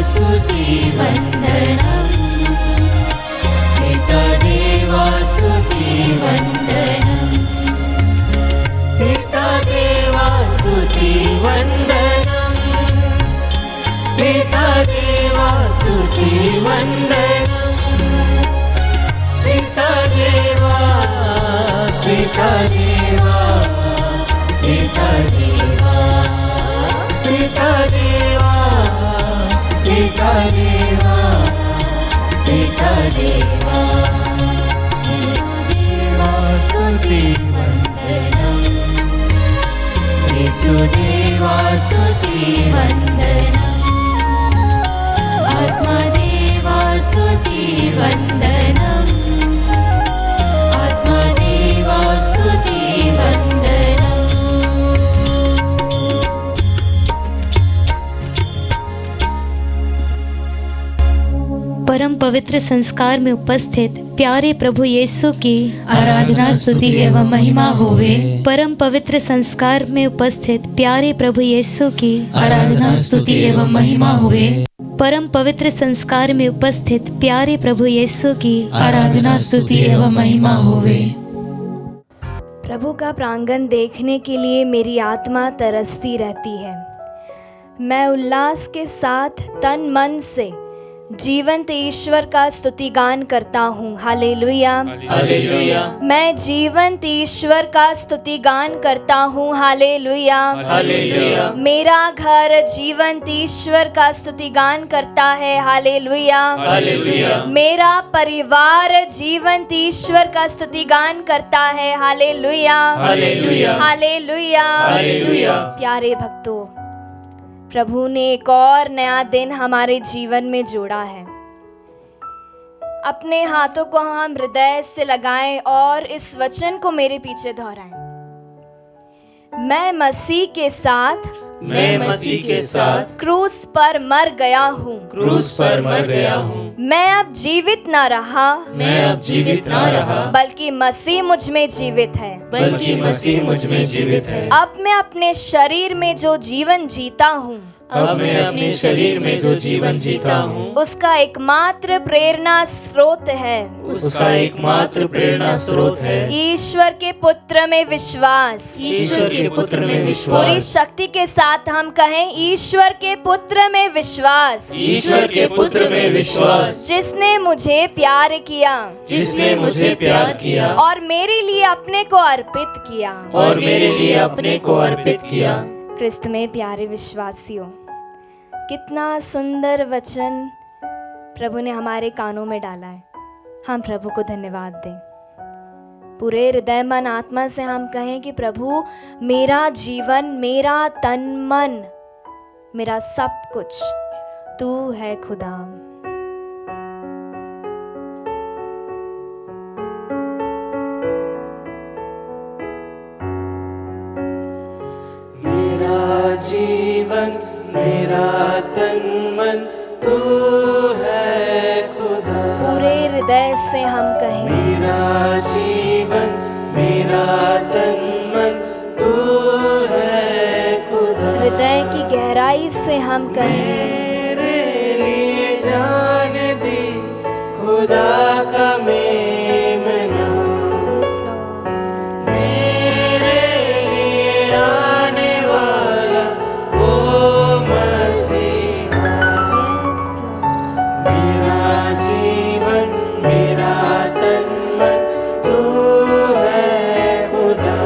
स्तुति वंदनम, पिता देवा स्तुति वंदनम, पिता देवा स्तुति वंदनम, पिता देवा स्तुति वंदनम, पिता देवा, पिता देवा, पिता देवा, पिता देवा, पिता देवा, पिता देवा, देवा स्तुति वंदनम, येशुदेवा स्तुति वंदनम, आत्मदेवा स्तुति वंदनम, आत्मदेवा स्तुति वंदनम। परम पवित्र संस्कार में उपस्थित प्यारे प्रभु यीशु की आराधना स्तुति एवं महिमा होवे। परम पवित्र संस्कार में उपस्थित प्यारे प्रभु यीशु की आराधना स्तुति एवं महिमा होवे। परम पवित्र संस्कार में उपस्थित प्यारे प्रभु यीशु की आराधना स्तुति एवं महिमा होवे। प्रभु का प्रांगण देखने के लिए मेरी आत्मा तरसती रहती है। मैं उल्लास के साथ तन मन से जीवंत ईश्वर का स्तुति गान करता हूँ। हालेलुया, हालेलुया, मैं जीवंत ईश्वर का स्तुति गान करता हूँ। हालेलुया, हालेलुया, मेरा घर जीवंत ईश्वर का स्तुति गान करता है। हालेलुया, हालेलुया, मेरा परिवार जीवंत ईश्वर का स्तुति गान करता है। हालेलुया, हालेलुया, हालेलुया, हालेलुया। प्यारे भक्तों, प्रभु ने एक और नया दिन हमारे जीवन में जोड़ा है। अपने हाथों को हम हृदय से लगाएं और इस वचन को मेरे पीछे दोहराएं। मैं मसीह के साथ, मैं मसीह के साथ क्रूस पर मर गया हूँ। क्रूस पर मर गया हूँ। मैं अब जीवित न रहा, मैं अब जीवित ना रहा, बल्कि मसीह मुझ में जीवित है। बल्कि मसीह मुझ में जीवित है। अब मैं अपने शरीर में जो जीवन जीता हूँ, अब मैं अपने शरीर में जो जीवन जीता हूँ, उसका एकमात्र प्रेरणा स्रोत है। उसका एकमात्र प्रेरणा स्रोत है ईश्वर के पुत्र में विश्वास। ईश्वर के पुत्र में पूरी विश्वास। शक्ति के साथ हम कहें, ईश्वर के पुत्र में विश्वास। ईश्वर के पुत्र में विश्वास, जिसने मुझे प्यार किया, जिसने मुझे प्यार किया और मेरे लिए अपने को अर्पित किया। और मेरे लिए अपने को अर्पित किया। क्रिस्त में प्यारे विश्वासियों, कितना सुंदर वचन प्रभु ने हमारे कानों में डाला है। हम प्रभु को धन्यवाद दें। पूरे हृदय मन आत्मा से हम कहें कि प्रभु, मेरा जीवन, मेरा तन मन, मेरा सब कुछ तू है खुदा। मेरा जीवन, मेरा तन मन तू है खुदा। पूरे हृदय से हम कहें, मेरा जीवन, मेरा तन मन तू है खुदा। हृदय की गहराई से हम कहें, मेरे लिए जान दी खुदा का मेमना। मेरे लिए आने वाला वो मसीहा। मेरा जीवन, मेरा तन मन तू है खुदा।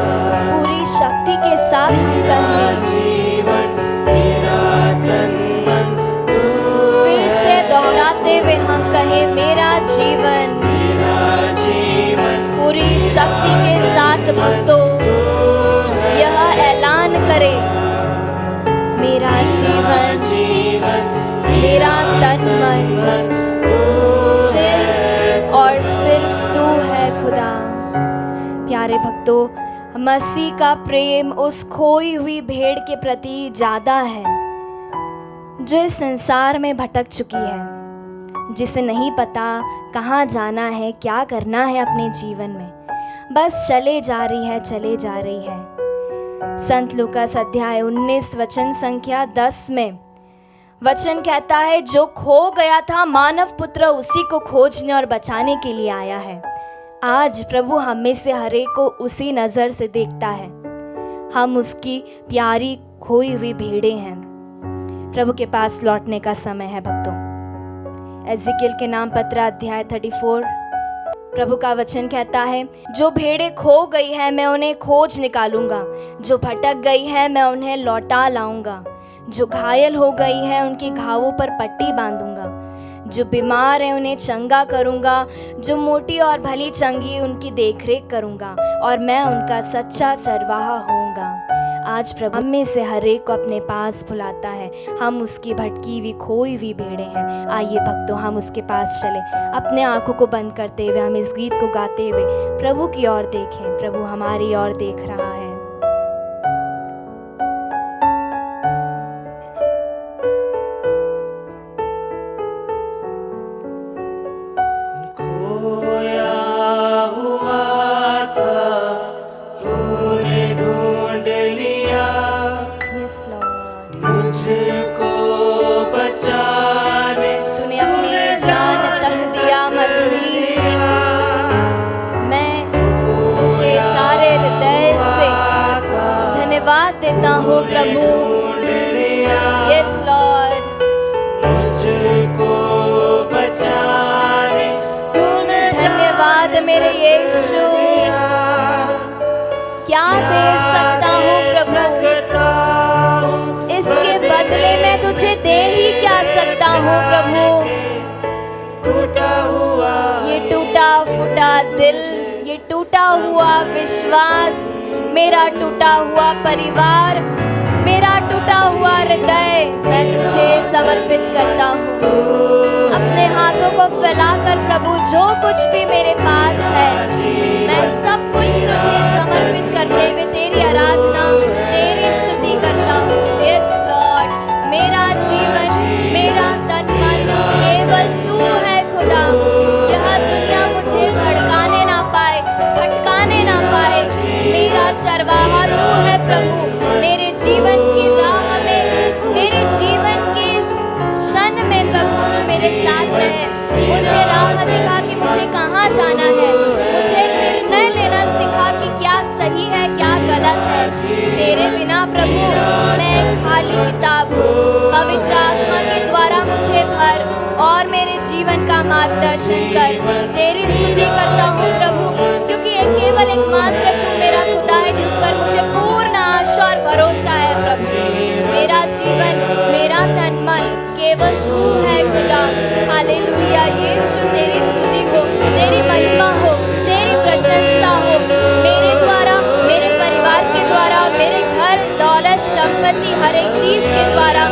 पूरी शक्ति के साथ हम मेरा कहें, जीवन, मेरा तन मन तू फिर से दोहराते हुए हम कहें, मेरा जीवन। मेरा जीवन, पूरी शक्ति के साथ भक्तों यह ऐलान करे, मेरा जीवन, मेरा तन मन सिर्फ और सिर्फ तू है खुदा। प्यारे भक्तों, मसीह का प्रेम उस खोई हुई भेड़ के प्रति ज्यादा है जो इस संसार में भटक चुकी है, जिसे नहीं पता कहाँ जाना है, क्या करना है अपने जीवन में, बस चले जा रही है। संत लूकास अध्याय 19 वचन संख्या 10 में वचन कहता है जो खो गया था मानव पुत्र उसी को खोजने और बचाने के लिए आया है। आज प्रभु हम में से हर एक को उसी नज़र से देखता है। हम उसकी प्यारी खोई हुई भेड़ें हैं। प्रभु के पास लौटने का समय है भक्तों। एजिकियल के नाम पत्र अध्याय 34 प्रभु का वचन कहता है, जो भेड़ें खो गई है मैं उन्हें खोज निकालूंगा, जो भटक गई है मैं उन्हें लौटा लाऊंगा, जो घायल हो गई है उनके घावों पर पट्टी बांधूंगा, जो बीमार है उन्हें चंगा करूंगा, जो मोटी और भली चंगी उनकी देखरेख करूंगा और मैं उनका सच्चा चरवाहा होऊंगा। आज प्रभु हम में से हर एक को अपने पास बुलाता है। हम उसकी भटकी हुई खोई हुई भेड़ें हैं। आइए भक्तों, हम उसके पास चले। अपने आंखों को बंद करते हुए हम इस गीत को गाते हुए प्रभु की ओर देखें। प्रभु हमारी ओर देख रहा है। तूने अपनी जान तक दिया मसीह, मैं तुझे सारे हृदय से धन्यवाद देता हूँ प्रभु। यस लॉर्ड, मुझको बचाने धन्यवाद मेरे यीशु। क्या दे सकता हूँ प्रभु, इसके बदले मैं तुझे दे ही क्या सकता हूँ प्रभु। टूटा हुआ ये टूटा फूटा दिल, ये टूटा हुआ विश्वास, मेरा टूटा हुआ परिवार, मेरा टूटा हुआ हृदय मैं तुझे समर्पित करता हूँ। अपने हाथों को फैलाकर प्रभु जो कुछ भी मेरे पास है मैं सब कुछ तुझे समर्पित करते हुए तेरी आराधना, तेरी स्तुति करता हूँ। यस लॉर्ड, मेरा जीवन, मेरा तन मन केवल तू है खुदा। यह दुनिया मुझे भड़काने ना पाए, भटकाने ना पाए। मेरा चरवाहा तू है प्रभु। मेरे जीवन की राह में, मेरे जीवन के क्षण में प्रभु तू मेरे साथ रहे। मुझे राह दिखा कि मुझे कहाँ जाना है। मुझे निर्णय लेना सिखा कि क्या सही है क्या गलत है। तेरे बिना प्रभु मैं खाली किताब हूँ। पवित्र आत्मा के द्वारा मुझे भर और मेरे जीवन का मार्गदर्शन कर। तेरी स्तुति करता हूँ प्रभु, क्योंकि केवल एकमात्र तू मेरा खुदा है जिस पर मुझे पूर्ण आशा और भरोसा है प्रभु। मेरा जीवन, मेरा तन मन केवल तू है खुदा। हालेलुया। यीशु तेरी स्तुति हो, तेरी महिमा हो, तेरी प्रशंसा हो मेरे द्वारा, मेरे परिवार के द्वारा, मेरे घर, दौलत, संपत्ति, हर एक चीज के द्वारा।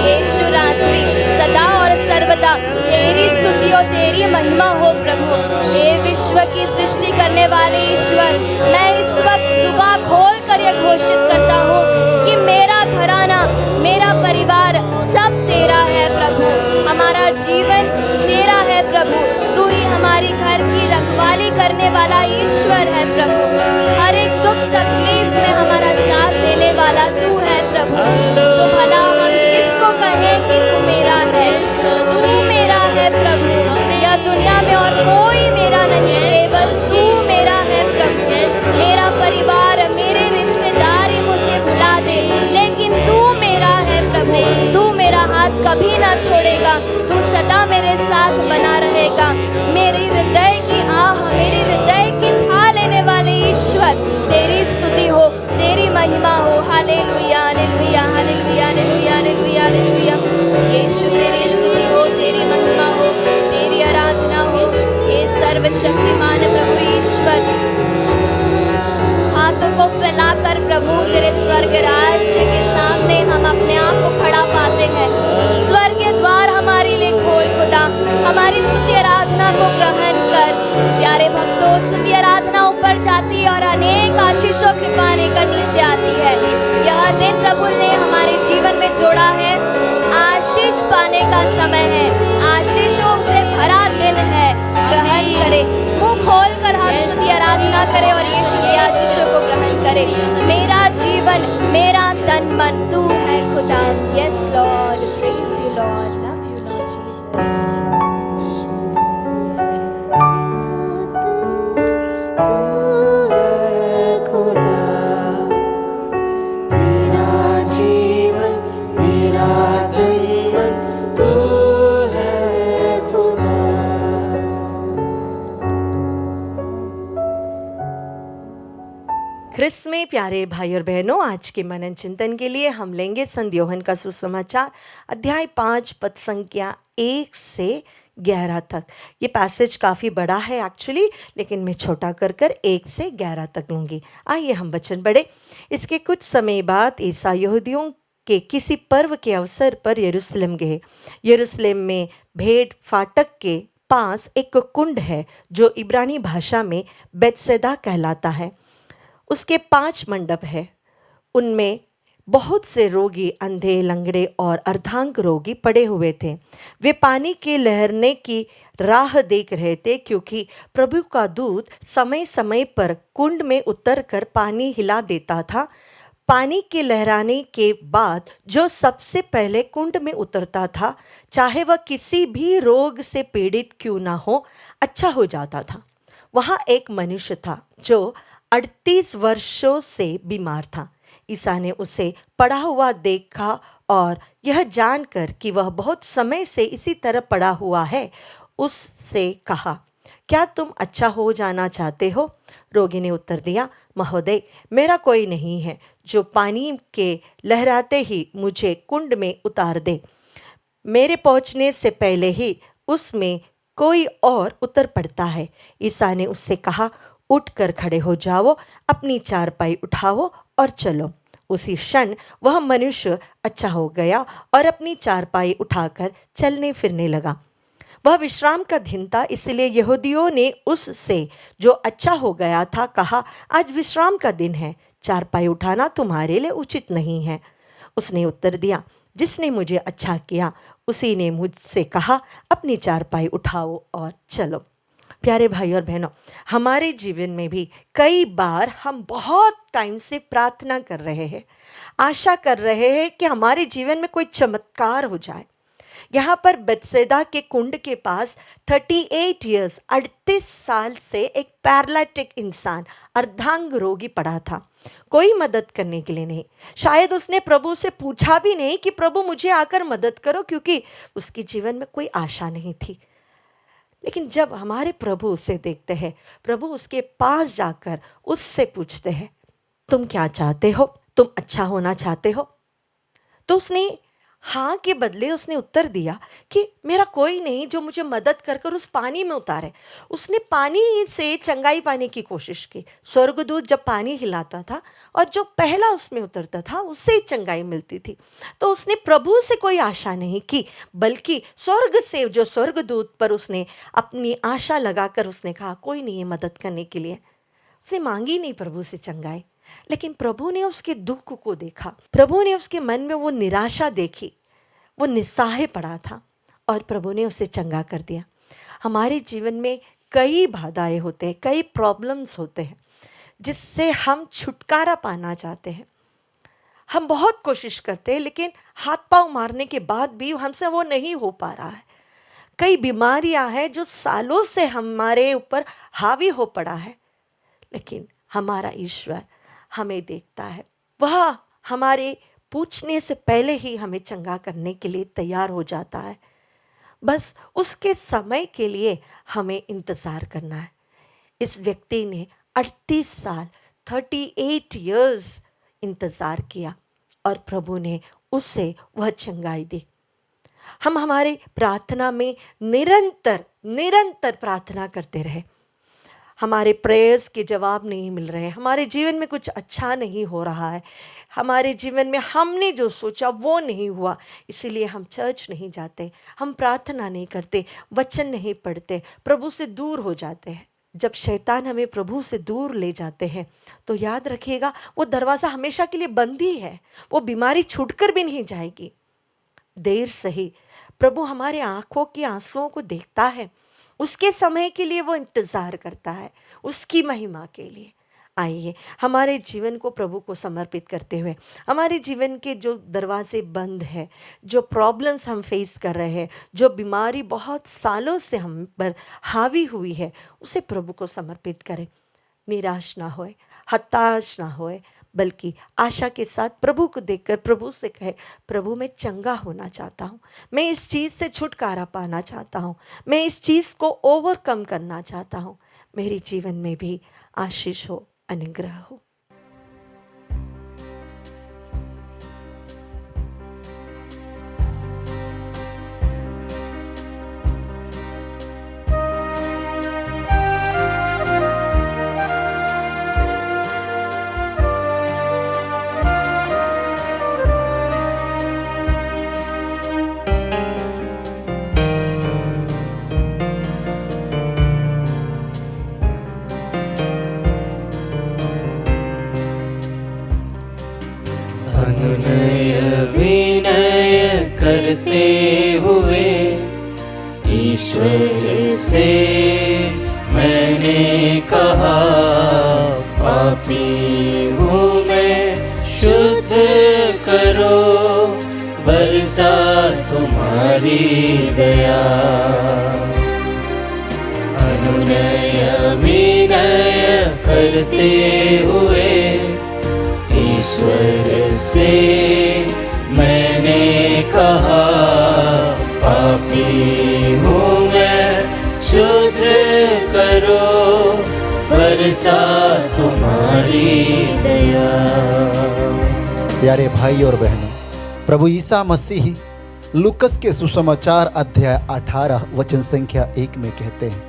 यीशु रास्त्री सदा और सर्वदा तेरी स्तुति हो, तेरी महिमा हो प्रभु। हे विश्व की सृष्टि करने वाले ईश्वर, मैं इस वक्त सुबह खोल कर यह घोषित करता हूँ कि मेरा घराना, मेरा परिवार सब तेरा है प्रभु। हमारा जीवन तेरा है प्रभु। तू ही हमारी घर की रखवाली करने वाला ईश्वर है प्रभु। हर एक दुख तकलीफ में हमारा साथ देने वाला तू है प्रभु। तो भला हम किसको कहें कि तू मेरा है। तू मेरा है प्रभु। यह दुनिया में और कोई मेरा नहीं, केवल तू मेरा है प्रभु। मेरा परिवार, मेरे रिश्तेदार ही मुझे भुला दे, लेकिन तू मेरा है प्रभु। तू मेरा हाथ कभी ना छोड़ेगा। तू सदा मेरे साथ बना रहेगा। मेरी हृदय की आह, मेरे हृदय की था लेने वाले ईश्वर, तेरी स्तुति हो, तेरी महिमा हो। हालेलुया, हालेलुया, हालेलुया, हालेलुया, हालेलुया, हालेलुया। यीशु तेरी स्तुति हो, तेरी महिमा हो, तेरी आराधना हो। हे सर्वशक्तिमान प्रभु ईश्वर, हाथों को फैलाकर प्रभु तेरे स्वर्ग राज्य के सामने हम अपने आप को खड़ा पाते हैं। स्वर्गीय द्वार हमारे लिए खोल खुदा। हमारी स्तुति आराधना को ग्रहण कर। प्यारे भक्तों, स्तुति आराधना ऊपर जाती है और अनेक आशीषों कृपा लेकर नीचे आती है। यह दिन प्रभु ने हमारे जीवन में जोड़ा है। आशीष पाने का समय है, आशीषों से भरा दिन है। ग्रहण करे, मुंह खोल कर हम स्तुति आराधना करें और यीशु की आशीषों को ग्रहण करें। मेरा जीवन, मेरा तन मन तू है खुदा। यस लॉर्ड, प्रेज प्यारे भाई और बहनों, आज के मनन चिंतन के लिए हम लेंगे संत यूहन्ना का सुसमाचार अध्याय 5 पद संख्या 1 से 11 तक। ये पैसेज काफ़ी बड़ा है एक्चुअली, लेकिन मैं छोटा कर 1 से 11 तक लूँगी। आइए हम वचन पढ़े। इसके कुछ समय बाद ईसा यहूदियों के किसी पर्व के अवसर पर यरूशलेम गए। यरूशलेम में भेड़ फाटक के पास एक कुंड है जो इब्रानी भाषा में बेतसैदा कहलाता है। उसके 5 मंडप है। उनमें बहुत से रोगी, अंधे, लंगड़े और अर्धांग रोगी पड़े हुए थे। वे पानी के लहरने की राह देख रहे थे, क्योंकि प्रभु का दूत समय समय पर कुंड में उतरकर पानी हिला देता था। पानी के लहराने के बाद जो सबसे पहले कुंड में उतरता था, चाहे वह किसी भी रोग से पीड़ित क्यों ना हो, अच्छा हो जाता था। वहाँ एक मनुष्य था जो 38 वर्षों से बीमार था। ईसा ने उसे पड़ा हुआ देखा और यह जानकर कि वह बहुत समय से इसी तरह पड़ा हुआ है, उससे कहा, क्या तुम अच्छा हो जाना चाहते हो? रोगी ने उत्तर दिया, महोदय, मेरा कोई नहीं है जो पानी के लहराते ही मुझे कुंड में उतार दे। मेरे पहुंचने से पहले ही उसमें कोई और उतर पड़ता है। ईसा ने उससे कहा, उठकर खड़े हो जाओ, अपनी चारपाई उठाओ और चलो। उसी क्षण वह मनुष्य अच्छा हो गया और अपनी चारपाई उठाकर चलने फिरने लगा। वह विश्राम का दिन था, इसलिए यहूदियों ने उससे जो अच्छा हो गया था कहा, आज विश्राम का दिन है, चारपाई उठाना तुम्हारे लिए उचित नहीं है। उसने उत्तर दिया, जिसने मुझे अच्छा किया उसी ने मुझसे कहा, अपनी चारपाई उठाओ और चलो। प्यारे भाई और बहनों, हमारे जीवन में भी कई बार हम बहुत टाइम से प्रार्थना कर रहे हैं, आशा कर रहे हैं कि हमारे जीवन में कोई चमत्कार हो जाए। यहाँ पर बेतसैदा के कुंड के पास 38 साल से एक पैरालिटिक इंसान, अर्धांग रोगी पड़ा था। कोई मदद करने के लिए नहीं। शायद उसने प्रभु से पूछा भी नहीं कि प्रभु मुझे आकर मदद करो, क्योंकि उसके जीवन में कोई आशा नहीं थी। लेकिन जब हमारे प्रभु उसे देखते हैं, प्रभु उसके पास जाकर उससे पूछते हैं, तुम क्या चाहते हो? तुम अच्छा होना चाहते हो? तो उसने हाँ के बदले उसने उत्तर दिया कि मेरा कोई नहीं जो मुझे मदद कर कर उस पानी में उतारे। उसने पानी से चंगाई पाने की कोशिश की। स्वर्गदूत जब पानी हिलाता था और जो पहला उसमें उतरता था, उससे ही चंगाई मिलती थी। तो उसने प्रभु से कोई आशा नहीं की, बल्कि स्वर्ग से जो स्वर्गदूत पर उसने अपनी आशा लगाकर उसने कहा, कोई नहीं है मदद करने के लिए। उसने मांगी नहीं प्रभु से चंगाई, लेकिन प्रभु ने उसके दुख को देखा। प्रभु ने उसके मन में वो निराशा देखी, वो निस्सहाय पड़ा था और प्रभु ने उसे चंगा कर दिया। हमारे जीवन में कई बाधाएं होते हैं, कई प्रॉब्लम्स होते हैं जिससे हम छुटकारा पाना चाहते हैं। हम बहुत कोशिश करते हैं, लेकिन हाथ पांव मारने के बाद भी हमसे वो नहीं हो पा रहा है। कई बीमारियां हैं जो सालों से हमारे ऊपर हावी हो पड़ा है, लेकिन हमारा ईश्वर हमें देखता है। वह हमारे पूछने से पहले ही हमें चंगा करने के लिए तैयार हो जाता है। बस उसके समय के लिए हमें इंतज़ार करना है। इस व्यक्ति ने 38 साल 38 इयर्स इंतज़ार किया और प्रभु ने उसे वह चंगाई दी। हम हमारे प्रार्थना में निरंतर प्रार्थना करते रहे। हमारे प्रेयर्स के जवाब नहीं मिल रहे हैं, हमारे जीवन में कुछ अच्छा नहीं हो रहा है, हमारे जीवन में हमने जो सोचा वो नहीं हुआ, इसीलिए हम चर्च नहीं जाते, हम प्रार्थना नहीं करते, वचन नहीं पढ़ते, प्रभु से दूर हो जाते हैं। जब शैतान हमें प्रभु से दूर ले जाते हैं तो याद रखिएगा, वो दरवाज़ा हमेशा के लिए बंद ही है, वो बीमारी छूटकर भी नहीं जाएगी। देर सही प्रभु हमारे आँखों की आंसुओं को देखता है, उसके समय के लिए वो इंतज़ार करता है, उसकी महिमा के लिए। आइए हमारे जीवन को प्रभु को समर्पित करते हुए, हमारे जीवन के जो दरवाजे बंद है, जो प्रॉब्लम्स हम फेस कर रहे हैं, जो बीमारी बहुत सालों से हम पर हावी हुई है, उसे प्रभु को समर्पित करें। निराश ना होए, हताश ना होए, बल्कि आशा के साथ प्रभु को देखकर प्रभु से कहे, प्रभु मैं चंगा होना चाहता हूँ, मैं इस चीज़ से छुटकारा पाना चाहता हूँ, मैं इस चीज़ को ओवरकम करना चाहता हूँ, मेरे जीवन में भी आशीष हो, अनुग्रह हो। करते हुए ईश्वर से मैंने कहा, पापी हूँ मैं, शुद्ध करो, बरसा तुम्हारी दया। अनुनय विनय करते हुए ईश्वर से मैंने कहा, पापी हूँ मैं, शुद्ध करो, बरसा तुम्हारी दया। प्यारे भाई और बहनों, प्रभु ईसा मसीह लूकस के सुसमाचार अध्याय 18 वचन संख्या 1 में कहते हैं,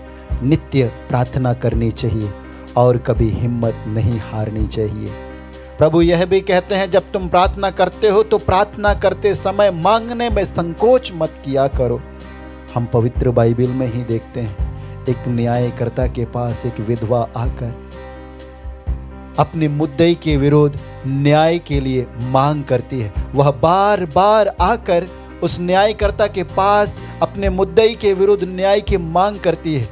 नित्य प्रार्थना करनी चाहिए और कभी हिम्मत नहीं हारनी चाहिए। प्रभु यह भी कहते हैं, जब तुम प्रार्थना करते हो तो प्रार्थना करते समय मांगने में संकोच मत किया करो। हम पवित्र बाइबल में ही देखते हैं, एक न्यायकर्ता के पास एक विधवा आकर अपने मुद्दई के विरुद्ध न्याय के लिए मांग करती है। वह बार बार आकर उस न्यायकर्ता के पास अपने मुद्दई के विरुद्ध न्याय की मांग करती है।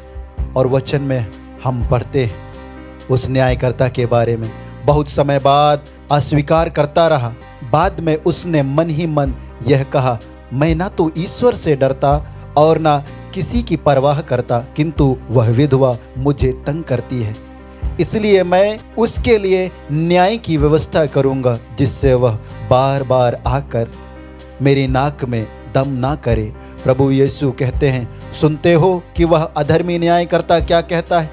और वचन में हम पढ़ते हैं उस न्यायकर्ता के बारे में, बहुत समय बाद अस्वीकार करता रहा। बाद में उसने मन ही मन यह कहा, मैं ना तो ईश्वर से डरता और ना किसी की परवाह करता, किंतु वह विधवा मुझे तंग करती है, इसलिए मैं उसके लिए न्याय की व्यवस्था करूंगा, जिससे वह बार बार आकर मेरी नाक में दम ना करे। प्रभु यीशु कहते हैं, सुनते हो कि वह अधर्मी न्यायकर्ता क्या कहता है?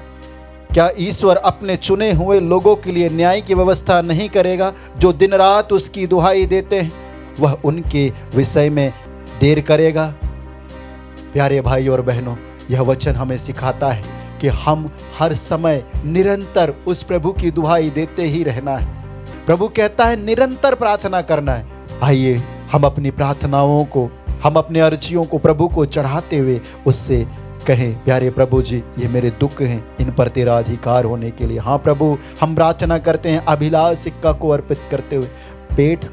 क्या ईश्वर अपने चुने हुए लोगों के लिए न्याय की व्यवस्था नहीं करेगा? जो दिन रात उसकी दुहाई देते हैं, वह उनके विषय में देर करेगा? प्यारे भाई और बहनों, यह वचन हमें सिखाता है कि हम हर समय निरंतर उस प्रभु की दुहाई देते ही रहना है। प्रभु कहता है निरंतर प्रार्थना करना है। आइए हम अपनी प्रार्थनाओं को, हम अपने अर्जियों को प्रभु को चढ़ाते हुए उससे कहें, प्यारे प्रभु जी, ये मेरे दुख हैं, इन पर तेरा अधिकार होने के लिए। हाँ प्रभु, हम प्रार्थना करते हैं अभिलाष सिक्का को अर्पित करते हुए, पेट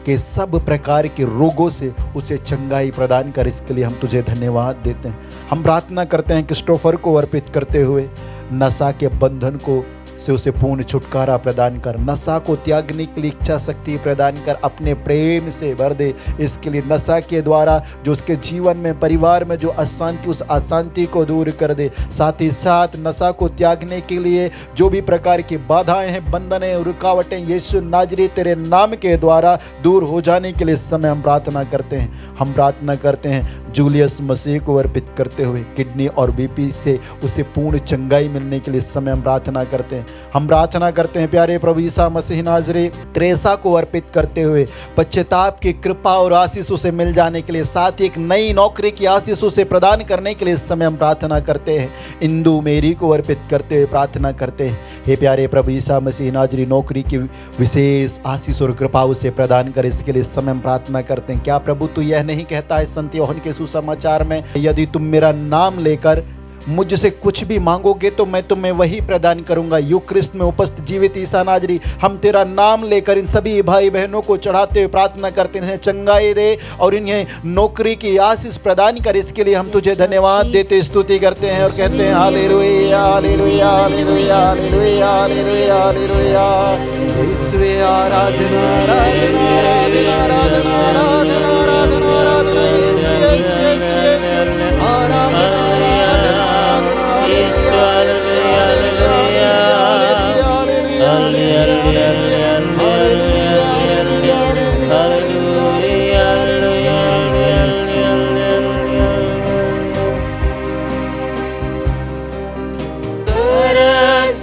के सब प्रकार के रोगों से उसे चंगाई प्रदान कर, इसके लिए हम तुझे धन्यवाद देते हैं। हम प्रार्थना करते हैं क्रिस्टोफर को अर्पित करते हुए, नशा के बंधन को से उसे पूर्ण छुटकारा प्रदान कर, नशा को त्यागने के लिए इच्छा शक्ति प्रदान कर, अपने प्रेम से भर दे। इसके लिए नशा के द्वारा जो उसके जीवन में, परिवार में जो अशांति, उस अशांति को दूर कर दे। साथ ही साथ नशा को त्यागने के लिए जो भी प्रकार की बाधाएं हैं, बंधनें, रुकावटें, यीशु नाजरी तेरे नाम के द्वारा दूर हो जाने के लिए इस समय हम प्रार्थना करते हैं। हम प्रार्थना करते हैं जूलियस मसीह को अर्पित करते हुए, किडनी और बीपी से उसे पूर्ण चंगाई मिलने के लिए इस समय हम प्रार्थना करते हैं। हम प्रार्थना करते हैं प्यारे प्रभु ईसा मसीह नाजरी त्रेसा को अर्पित करते हुए, पश्चाताप की कृपा और आशीष उसे मिल जाने के लिए, साथ ही एक नई नौकरी की आशीष उसे प्रदान करने के लिए इस समय हम प्रार्थना करते हैं। इंदु मेरी को अर्पित करते हुए प्रार्थना करते हैं, हे प्यारे प्रभु ईसा मसीह नाजरी नौकरी की विशेष आशीष और कृपा उसे प्रदान कर, इसके लिए इस समय हम प्रार्थना करते हैं। क्या प्रभु तू यह नहीं कहता है संत यूहन्ना के सुसमाचार में, यदि तुम मेरा नाम लेकर मुझसे कुछ भी मांगोगे तो मैं तुम्हें वही प्रदान करूंगा। यूक्रिस्ट में उपस्थित जीवित ईसा नाजरी, हम तेरा नाम लेकर इन सभी भाई बहनों को चढ़ाते हुए प्रार्थना करते हैं, चंगाई दे और इन्हें नौकरी की आशीष प्रदान कर, इसके लिए हम तुझे धन्यवाद देते, स्तुति करते हैं और कहते हैं हालेलुया हालेलुया हालेलुया हालेलुया हालेलुया हालेलुया। ईश्वर आराधना आराधना आराधना आराधना आराधना आराधना आराधना, यीशु यीशु यीशु आराधना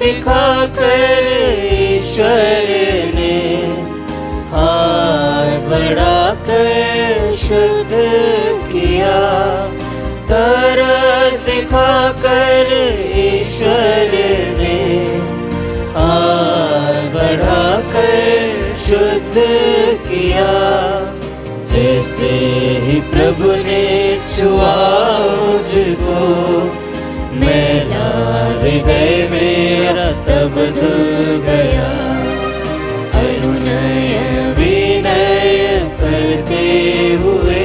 दिखाकर ईश्वर ने हाथ बढ़ाकर शुद्ध किया, तरस दिखाकर ईश्वर ने हाथ बढ़ाकर शुद्ध किया। जैसे ही प्रभु ने छुआ मुझको, मेरा हृदय मेरा तब धुल गया। अनुनय विनय करते हुए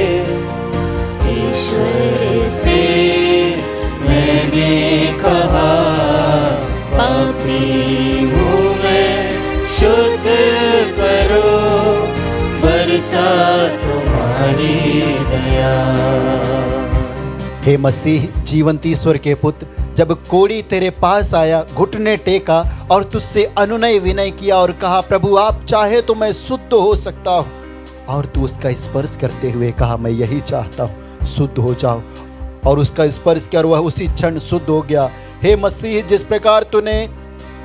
दया। हे मसीह जीवंत ईश्वर के पुत्र, जब कोढ़ी तेरे पास आया, घुटने टेका और तुझसे अनुनय विनय किया और कहा, प्रभु आप चाहे तो मैं शुद्ध हो सकता हूँ, और तू उसका स्पर्श करते हुए कहा, मैं यही चाहता हूँ, शुद्ध हो जाओ, और उसका स्पर्श किया और वह उसी क्षण शुद्ध हो गया। हे मसीह, जिस प्रकार तूने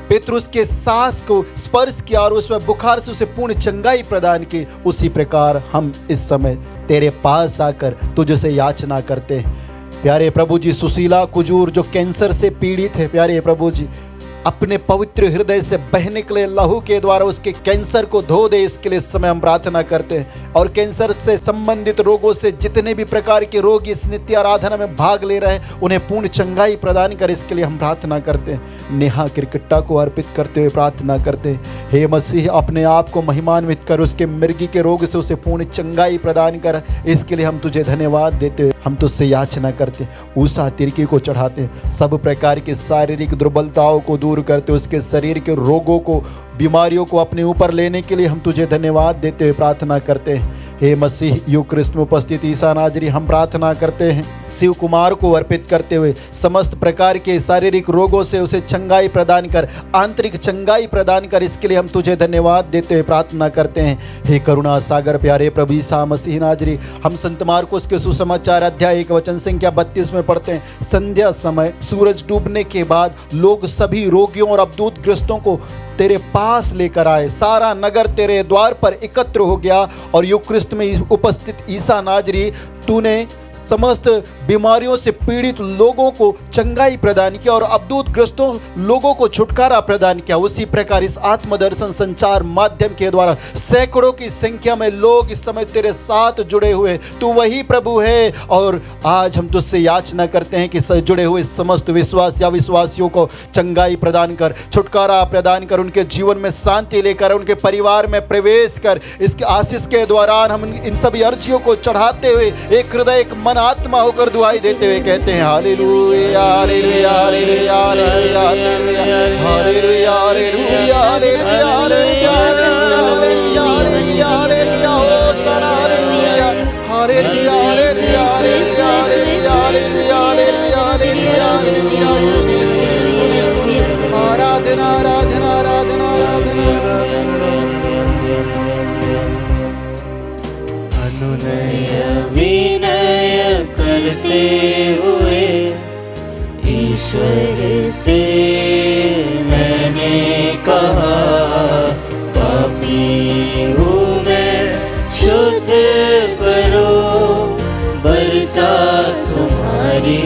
पेतरुस के सांस को स्पर्श किया और उसमें बुखार से उसे पूर्ण चंगाई प्रदान की, उसी प्रकार हम इस समय तेरे पास आकर तुझसे याचना करते हैं। प्यारे प्रभु जी, सुशीला कुजूर जो कैंसर से पीड़ित है, प्यारे प्रभु जी अपने पवित्र हृदय से बह निकले लहू के द्वारा उसके कैंसर को धो दे, इसके लिए इस समय हम प्रार्थना करते हैं। और कैंसर से संबंधित रोगों से जितने भी प्रकार के रोग इस नित्य आराधना में भाग ले रहे हैं, उन्हें पूर्ण चंगाई प्रदान कर, इसके लिए हम प्रार्थना करते हैं। नेहा किरकिट्टा को अर्पित करते हुए प्रार्थना करते हैं, हे मसीह अपने आप को महिमान्वित कर, उसके मिर्गी के रोग से उसे पूर्ण चंगाई प्रदान कर, इसके लिए हम तुझे धन्यवाद देते हैं। हम तुझसे याचना करते हैं, ऊषा तिरकी को चढ़ाते हैं, सब प्रकार की शारीरिक दुर्बलताओं को दूर करते, उसके शरीर के रोगों को, बीमारियों को अपने ऊपर लेने के लिए हम तुझे धन्यवाद देते हुए प्रार्थना करते हैं। हे मसीह युक्रिस्त में उपस्थित ईसा नाजरी, हम प्रार्थना करते हैं शिव कुमार को अर्पित करते हुए, समस्त प्रकार के शारीरिक रोगों से उसे चंगाई प्रदान कर, आंतरिक चंगाई प्रदान कर, इसके लिए हम तुझे धन्यवाद देते हुए प्रार्थना करते हैं। हे करुणा सागर प्यारे प्रभु ईसा मसीह नाजरी, हम संत मार्कुस के सुसमाचार अध्याय 1 वचन संख्या 32 में पढ़ते हैं, संध्या समय सूरज डूबने के बाद लोग सभी रोगियों और अवधूत ग्रस्तों को तेरे पास लेकर आए, सारा नगर तेरे द्वार पर एकत्र हो गया और युक्रिस्त में उपस्थित ईसा नाजरी, तूने समस्त बीमारियों से पीड़ित लोगों को चंगाई प्रदान किया और अवधूत ग्रस्तों लोगों को छुटकारा प्रदान किया। उसी प्रकार इस आत्मदर्शन संचार माध्यम के द्वारा सैकड़ों की संख्या में लोग इस समय तेरे साथ जुड़े हुए, तू वही प्रभु है। और आज हम तुझसे याचना करते हैं कि जुड़े हुए समस्त विश्वास या विश्वासियों को चंगाई प्रदान कर, छुटकारा प्रदान कर, उनके जीवन में शांति लेकर, उनके परिवार में प्रवेश कर। इसके आशीष के दौरान हम इन सभी अर्जियों को चढ़ाते हुए एक हृदय एक मन आत्मा होकर दुआई देते हुए कहते हैं, हालेलुया हालेलुया हालेलुया हालेलुया हालेलुया हालेलुया हालेलुया हालेलुया हालेलुया हालेलुया हालेलुया होशाना हालेलुया हालेलुया हालेलुया हालेलुया हालेलुया हालेलुया हालेलुया हालेलुया स्तुति स्तुति स्तुति स्तुति आराधना आराधना आराधना आराधना। अनुनय विनय करते हुए ईश्वर से मैंने कहा, पापी हूँ मैं, शुद्ध करो बरसात तुम्हारी